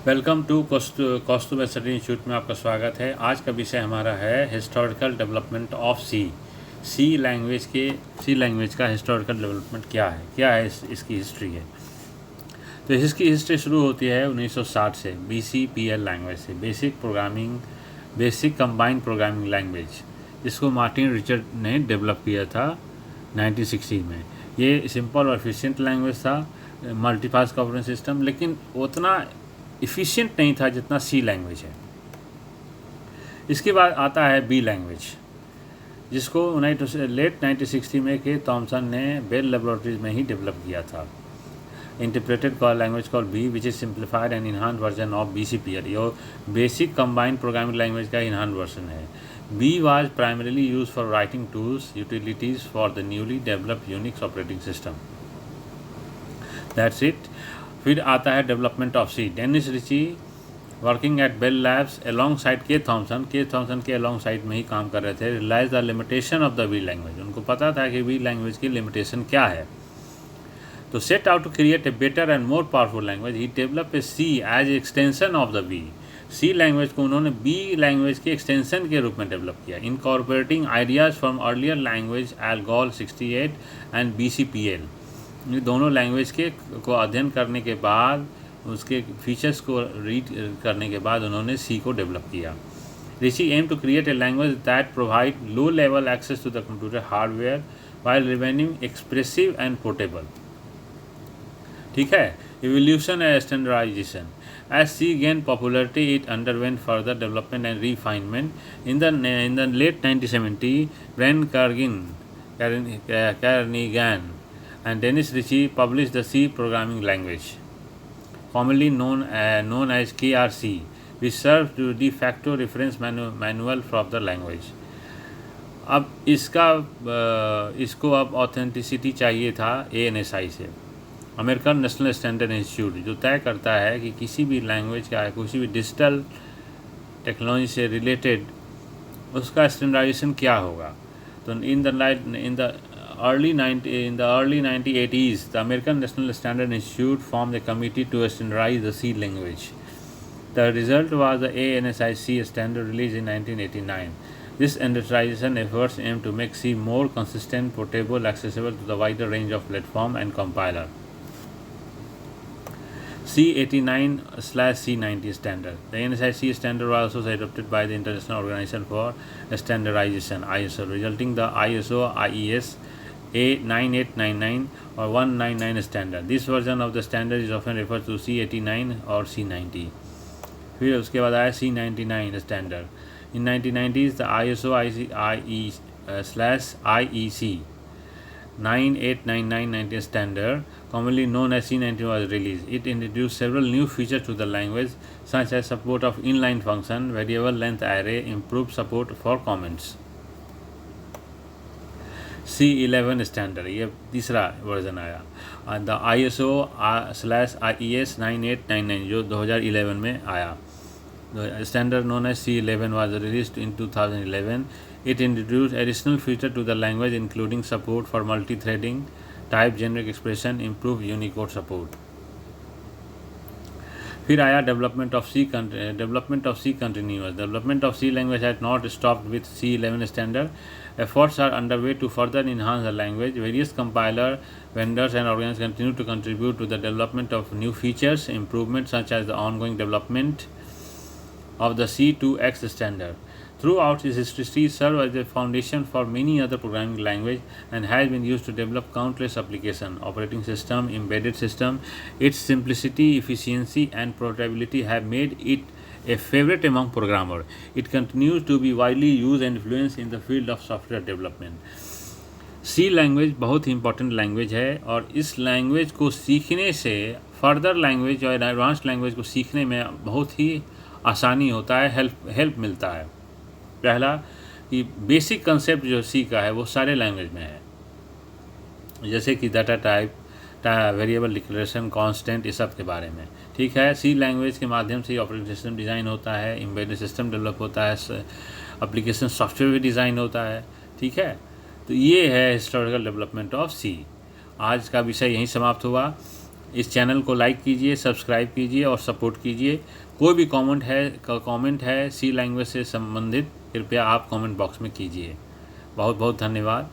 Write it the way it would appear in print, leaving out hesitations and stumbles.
Welcome to Kaustubh study institute में आपका स्वागत है। आज का विषय हमारा है historical development of C language का हिस्टोरिकल डेवलपमेंट क्या है इसकी हिस्ट्री है। तो इसकी हिस्ट्री शुरू होती है 1960 से BCPL लैंग्वेज से, बेसिक कंबाइंड प्रोग्रामिंग लैंग्वेज, जिसको मार्टिन रिचर्ड ने डेवलप किया था 1960 में। ये सिंपल और एफिशिएंट लैंग्वेज था, मल्टीपास कॉपरेंट सिस्टम, लेकिन उतना इफ़िशिएंट नहीं था जितना सी लैंग्वेज है। इसके बाद आता है बी लैंग्वेज, जिसको लेट 1960 में के थॉमसन ने बेल लेबोरेटरीज में ही डेवलप किया था। Interpreted language call B which is simplified and enhance version of BCPL। ये बेसिक कंबाइंड प्रोग्रामिंग लैंग्वेज का इन्हांस वर्जन है। B was primarily use for writing tools utilities for the newly developed Unix operating system. That's it. फिर आता है development of C. Dennis Ritchie working at Bell Labs alongside के Thompson के alongside में ही काम कर रहे थे। Realise the limitation of the B language. उनको पता था कि बी लैंग्वेज की लिमिटेशन क्या है। तो set out to create a better and more powerful language, he develop a C as extension of the B. C language को उन्होंने बी लैंग्वेज के एक्सटेंशन के रूप में डेवलप किया, incorporating ideas from earlier language ALGOL 68 and BCPL। ये दोनों language को अध्ययन करने के बाद, उसके फीचर्स को रीड करने के बाद उन्होंने सी को डेवलप किया। Ritchie aim to create a language that provide low level access to the computer hardware while remaining expressive and portable. ठीक है। Evolution and standardisation. As C gained popularity, it underwent further development and refinement. In the late 1970s, Brian Kernighan and Dennis Ritchie published the C programming language, commonly known as KRC, which served to de facto reference manual for the language. अब इसको अब authenticity चाहिए था ANSI से, American national standard institute, जो तय करता है कि किसी भी लैंग्वेज का, किसी भी डिजिटल टेक्नोलॉजी से रिलेटेड उसका स्टैंडर्डाइजेशन क्या होगा। तो in the early 1980s, the American National Standard Institute formed a committee to standardize the C language. The result was the ANSI C standard released in 1989. This standardization efforts aim to make C more consistent, portable, accessible to the wider range of platform and compiler. C89/C90 standard. The ANSI C standard was also adopted by the International Organization for Standardization (ISO), resulting the ISO IES A9899 or 199 standard. This version of the standard is often referred to C89 or C90. फिर उसके बाद आया C99 standard. In 1990s, the ISO IE/IEC 9899 standard, commonly known as C90, was released. It introduced several new features to the language, such as support of inline function, variable length array, improved support for comments. C11 standard, ये तीसरा version आया। The ISO/IES 9899 जो 2011 में आया। The standard known as C11 was released in 2011. It introduced additional features to the language, including support for multi-threading, type generic expression, improved Unicode support. फिर आया development of C continuous. Development of C language has not stopped with C11 standard. Efforts are underway to further enhance the language. Various compiler vendors and organizations continue to contribute to the development of new features, improvements such as the ongoing development of the C2X standard. Throughout its history, C served as a foundation for many other programming languages and has been used to develop countless applications, operating system, embedded system. Its simplicity, efficiency, and portability have made it a favorite among programmers. It continues to be widely used and influenced in the field of software development. C language बहुत ही important language है, और इस language को सीखने से further language और advance language को सीखने में बहुत ही आसानी होता है, हेल्प मिलता है। पहला कि बेसिक कंसेप्ट जो सी का है वो सारे लैंग्वेज में है, जैसे कि data type, variable declaration, constant, इस सब के बारे में। ठीक है। सी लैंग्वेज के माध्यम से ऑपरेटिंग सिस्टम डिज़ाइन होता है, एम्बेडेड सिस्टम डेवलप होता है, एप्लीकेशन सॉफ्टवेयर भी डिज़ाइन होता है। ठीक है। तो ये है हिस्टोरिकल डेवलपमेंट ऑफ सी। आज का विषय यहीं समाप्त हुआ। इस चैनल को लाइक कीजिए, सब्सक्राइब कीजिए और सपोर्ट कीजिए। कोई भी कमेंट है सी लैंग्वेज से संबंधित, कृपया आप कमेंट बॉक्स में कीजिए। बहुत बहुत धन्यवाद।